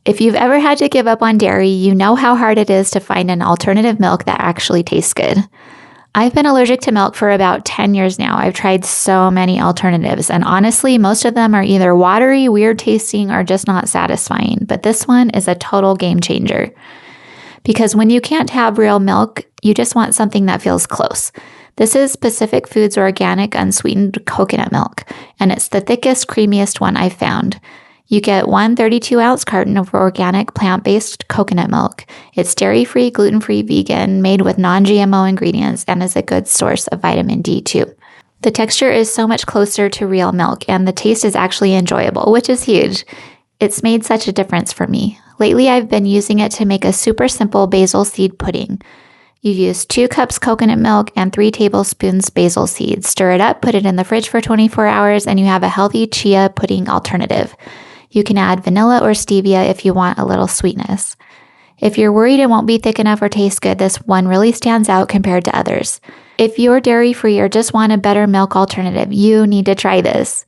If you've ever had to give up on dairy, you know how hard it is to find an alternative milk that actually tastes good. I've been allergic to milk for about 10 years now. I've tried so many alternatives, and honestly, most of them are either watery, weird tasting, or just not satisfying. But this one is a total game changer. Because when you can't have real milk, you just want something that feels close. This is Pacific Foods Organic Unsweetened Coconut Milk, and it's the thickest, creamiest one I've found. You get one 32-ounce carton of organic plant-based coconut milk. It's dairy-free, gluten-free, vegan, made with non-GMO ingredients, and is a good source of vitamin D too. The texture is so much closer to real milk, and the taste is actually enjoyable, which is huge. It's made such a difference for me. Lately, I've been using it to make a super simple basil seed pudding. You use 2 cups coconut milk and 3 tablespoons basil seeds. Stir it up, put it in the fridge for 24 hours, and you have a healthy chia pudding alternative. You can add vanilla or stevia if you want a little sweetness. If you're worried it won't be thick enough or taste good, this one really stands out compared to others. If you're dairy-free or just want a better milk alternative, you need to try this.